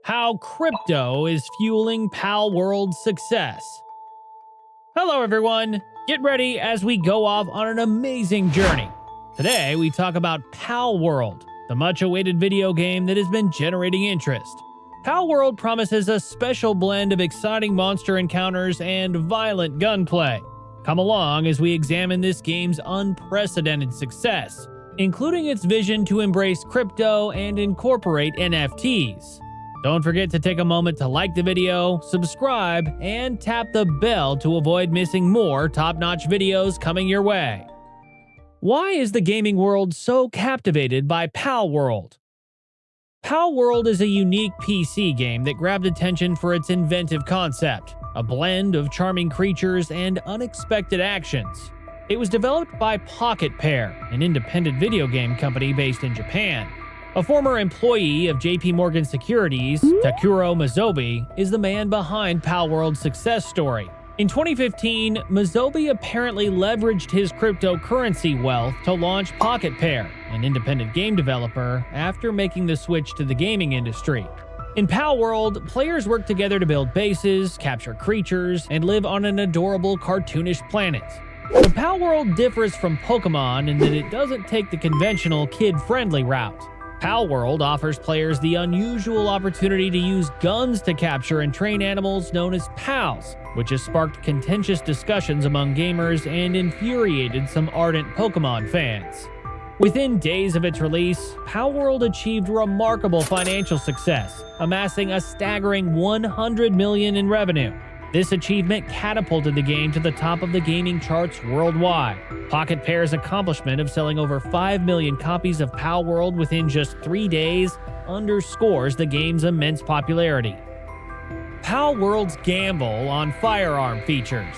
How crypto is fueling Palworld's success. Hello everyone, get ready as we go off on an amazing journey. Today we talk about Palworld, the much-awaited video game that has been generating interest. Palworld promises a special blend of exciting monster encounters and violent gunplay. Come along as we examine this game's unprecedented success, including its vision to embrace crypto and incorporate NFTs. Don't forget to take a moment to like the video, subscribe, and tap the bell to avoid missing more top-notch videos coming your way. Why is the gaming world so captivated by Palworld? Palworld is a unique PC game that grabbed attention for its inventive concept, a blend of charming creatures and unexpected actions. It was developed by Pocket Pair, an independent video game company based in Japan. A former employee of JP Morgan Securities, Takuro Mizobi, is the man behind Palworld's success story. In 2015, Mizobi apparently leveraged his cryptocurrency wealth to launch Pocket Pair, an independent game developer, after making the switch to the gaming industry. In Palworld, players work together to build bases, capture creatures, and live on an adorable cartoonish planet. The Palworld differs from Pokemon in that it doesn't take the conventional kid-friendly route. Palworld offers players the unusual opportunity to use guns to capture and train animals known as pals, which has sparked contentious discussions among gamers and infuriated some ardent Pokemon fans. Within days of its release, Palworld achieved remarkable financial success, amassing a staggering $100 million in revenue. This achievement catapulted the game to the top of the gaming charts worldwide. Pocket Pair's accomplishment of selling over 5 million copies of Palworld within just 3 days underscores the game's immense popularity. Palworld's gamble on firearm features.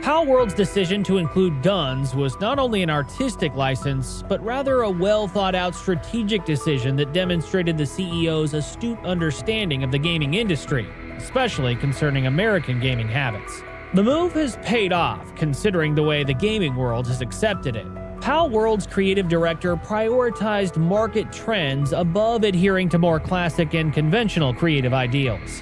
Palworld's decision to include guns was not only an artistic license, but rather a well-thought-out strategic decision that demonstrated the CEO's astute understanding of the gaming industry, especially concerning American gaming habits. The move has paid off, considering the way the gaming world has accepted it. Palworld's creative director prioritized market trends above adhering to more classic and conventional creative ideals.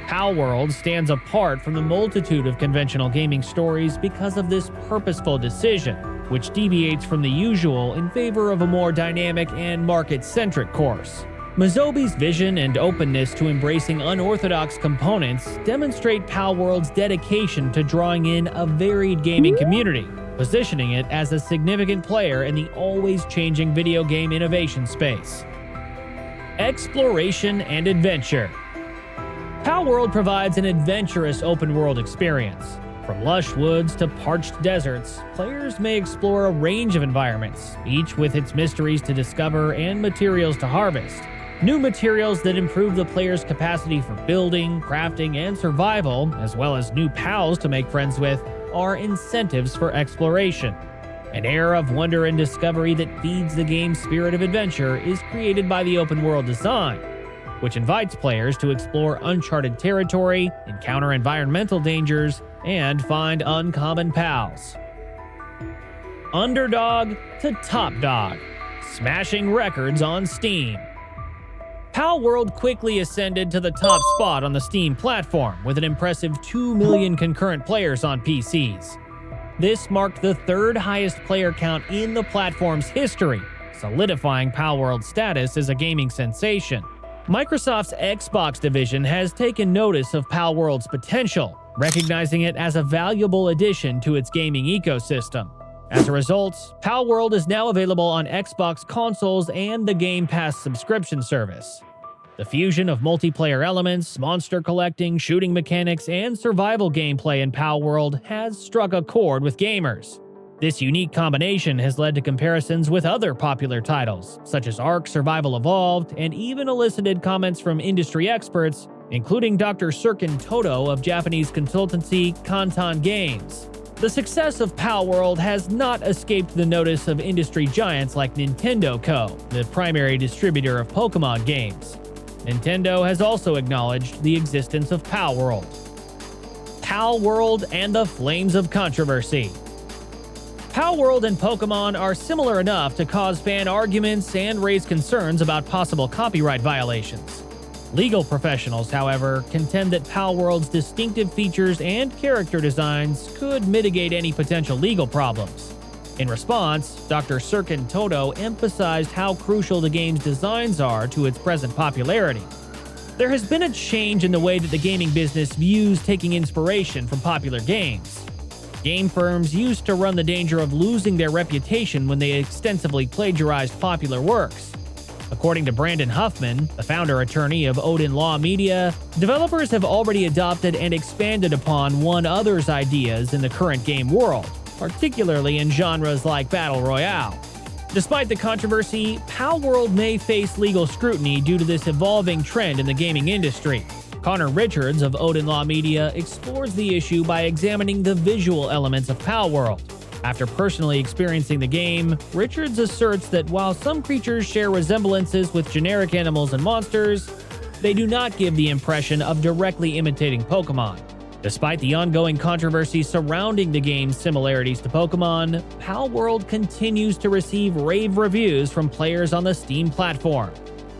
Palworld stands apart from the multitude of conventional gaming stories because of this purposeful decision, which deviates from the usual in favor of a more dynamic and market-centric course. Mizobi's vision and openness to embracing unorthodox components demonstrate Palworld's dedication to drawing in a varied gaming community, positioning it as a significant player in the always-changing video game innovation space. Exploration and adventure. Palworld provides an adventurous open-world experience. From lush woods to parched deserts, players may explore a range of environments, each with its mysteries to discover and materials to harvest. New materials that improve the player's capacity for building, crafting, and survival, as well as new pals to make friends with, are incentives for exploration. An air of wonder and discovery that feeds the game's spirit of adventure is created by the open-world design, which invites players to explore uncharted territory, encounter environmental dangers, and find uncommon pals. Underdog to top dog, smashing records on Steam. Palworld quickly ascended to the top spot on the Steam platform with an impressive 2 million concurrent players on PCs. This marked the third highest player count in the platform's history, solidifying Palworld's status as a gaming sensation. Microsoft's Xbox division has taken notice of Palworld's potential, recognizing it as a valuable addition to its gaming ecosystem. As a result, Palworld is now available on Xbox consoles and the Game Pass subscription service. The fusion of multiplayer elements, monster collecting, shooting mechanics, and survival gameplay in Palworld has struck a chord with gamers. This unique combination has led to comparisons with other popular titles, such as Ark Survival Evolved, and even elicited comments from industry experts, including Dr. Serkin Toto of Japanese consultancy Kantan Games. The success of Palworld has not escaped the notice of industry giants like Nintendo Co., the primary distributor of Pokemon games. Nintendo has also acknowledged the existence of Palworld. Palworld and the Flames of Controversy. Palworld and Pokemon are similar enough to cause fan arguments and raise concerns about possible copyright violations. Legal professionals, however, contend that Palworld's distinctive features and character designs could mitigate any potential legal problems. In response, Dr. Sirkin Toto emphasized how crucial the game's designs are to its present popularity. There has been a change in the way that the gaming business views taking inspiration from popular games. Game firms used to run the danger of losing their reputation when they extensively plagiarized popular works. According to Brandon Huffman, the founder-attorney of Odin Law Media, developers have already adopted and expanded upon one other's ideas in the current game world, particularly in genres like Battle Royale. Despite the controversy, Palworld may face legal scrutiny due to this evolving trend in the gaming industry. Connor Richards of Odin Law Media explores the issue by examining the visual elements of Palworld. After personally experiencing the game, Richards asserts that while some creatures share resemblances with generic animals and monsters, they do not give the impression of directly imitating Pokemon. Despite the ongoing controversy surrounding the game's similarities to Pokemon, Palworld continues to receive rave reviews from players on the Steam platform.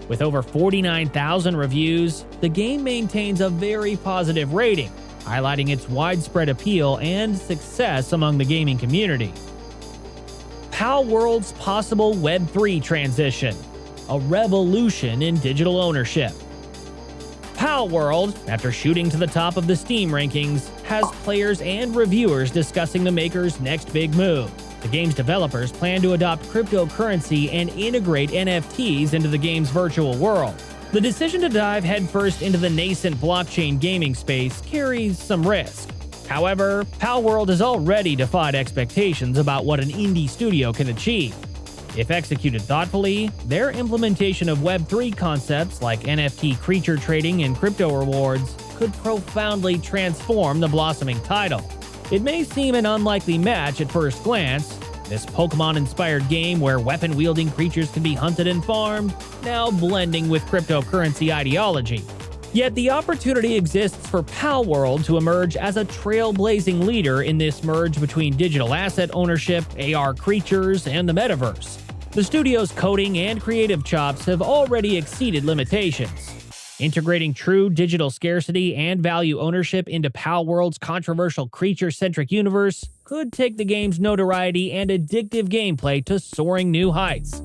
With over 49,000 reviews, the game maintains a very positive rating, highlighting its widespread appeal and success among the gaming community. Palworld's possible Web3 transition, a revolution in digital ownership. Palworld, after shooting to the top of the Steam rankings, has players and reviewers discussing the maker's next big move. The game's developers plan to adopt cryptocurrency and integrate NFTs into the game's virtual world. The decision to dive headfirst into the nascent blockchain gaming space carries some risk. However, Palworld has already defied expectations about what an indie studio can achieve. If executed thoughtfully, their implementation of Web3 concepts like NFT creature trading and crypto rewards could profoundly transform the blossoming title. It may seem an unlikely match at first glance, this Pokemon-inspired game where weapon-wielding creatures can be hunted and farmed, now blending with cryptocurrency ideology. Yet the opportunity exists for Palworld to emerge as a trailblazing leader in this merge between digital asset ownership, AR creatures, and the metaverse. The studio's coding and creative chops have already exceeded limitations. Integrating true digital scarcity and value ownership into Palworld's controversial creature-centric universe could take the game's notoriety and addictive gameplay to soaring new heights.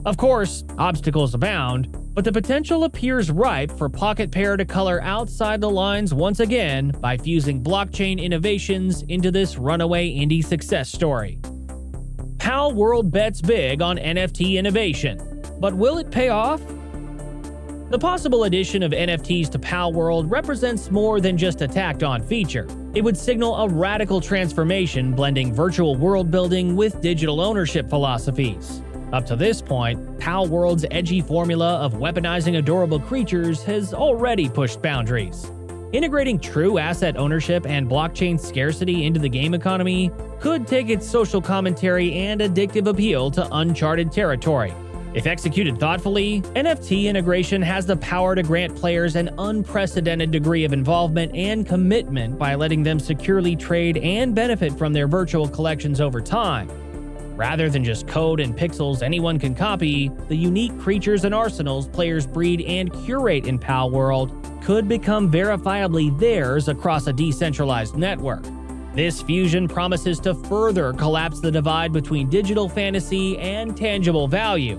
Of course, obstacles abound, but the potential appears ripe for Pocket Pair to color outside the lines once again by fusing blockchain innovations into this runaway indie success story. Palworld bets big on NFT innovation, but will it pay off? The possible addition of NFTs to Palworld represents more than just a tacked-on feature. It would signal a radical transformation blending virtual world building with digital ownership philosophies. Up to this point, Palworld's edgy formula of weaponizing adorable creatures has already pushed boundaries. Integrating true asset ownership and blockchain scarcity into the game economy could take its social commentary and addictive appeal to uncharted territory. If executed thoughtfully, NFT integration has the power to grant players an unprecedented degree of involvement and commitment by letting them securely trade and benefit from their virtual collections over time. Rather than just code and pixels anyone can copy, the unique creatures and arsenals players breed and curate in Palworld could become verifiably theirs across a decentralized network. This fusion promises to further collapse the divide between digital fantasy and tangible value.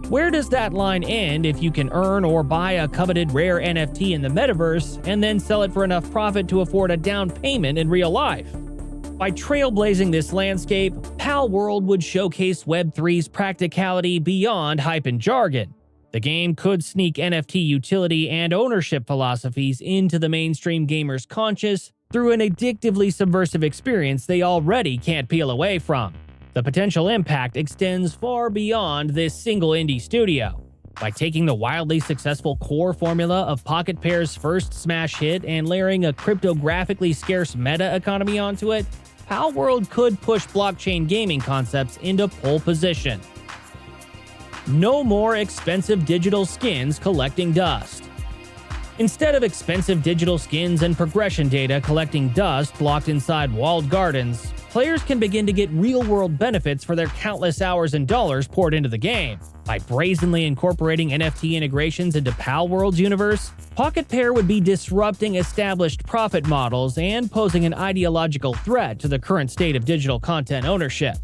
Where does that line end if you can earn or buy a coveted rare NFT in the metaverse and then sell it for enough profit to afford a down payment in real life? By trailblazing this landscape, Palworld would showcase Web3's practicality beyond hype and jargon. The game could sneak NFT utility and ownership philosophies into the mainstream gamer's conscious through an addictively subversive experience they already can't peel away from. The potential impact extends far beyond this single indie studio. By taking the wildly successful core formula of Pocket Pair's first smash hit and layering a cryptographically scarce meta economy onto it, Palworld could push blockchain gaming concepts into pole position. No more expensive digital skins collecting dust. Instead of expensive digital skins and progression data collecting dust locked inside walled gardens, players can begin to get real-world benefits for their countless hours and dollars poured into the game. By brazenly incorporating NFT integrations into Palworld's universe, Pocket Pair would be disrupting established profit models and posing an ideological threat to the current state of digital content ownership.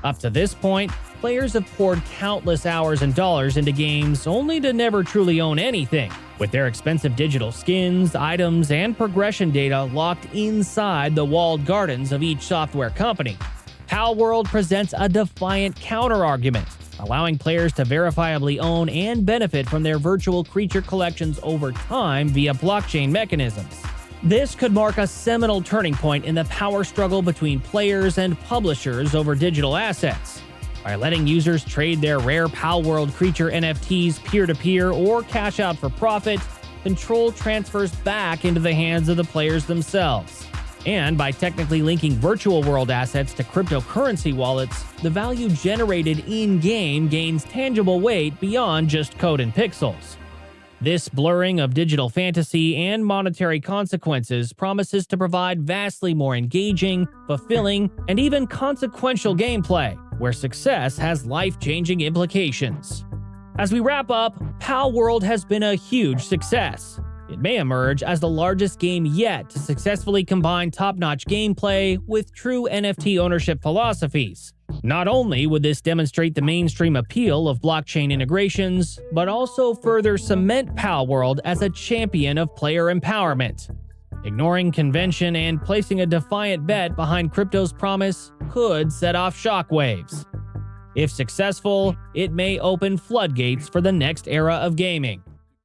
Up to this point, players have poured countless hours and dollars into games only to never truly own anything, with their expensive digital skins, items, and progression data locked inside the walled gardens of each software company. Palworld presents a defiant counterargument, allowing players to verifiably own and benefit from their virtual creature collections over time via blockchain mechanisms. This could mark a seminal turning point in the power struggle between players and publishers over digital assets. By letting users trade their rare Palworld creature NFTs peer-to-peer or cash out for profit, control transfers back into the hands of the players themselves. And by technically linking virtual world assets to cryptocurrency wallets, the value generated in-game gains tangible weight beyond just code and pixels. This blurring of digital fantasy and monetary consequences promises to provide vastly more engaging, fulfilling, and even consequential gameplay, where success has life-changing implications. As we wrap up, Palworld has been a huge success. It may emerge as the largest game yet to successfully combine top-notch gameplay with true NFT ownership philosophies. Not only would this demonstrate the mainstream appeal of blockchain integrations, but also further cement Palworld as a champion of player empowerment. Ignoring convention and placing a defiant bet behind crypto's promise could set off shockwaves. If successful, it may open floodgates for the next era of gaming.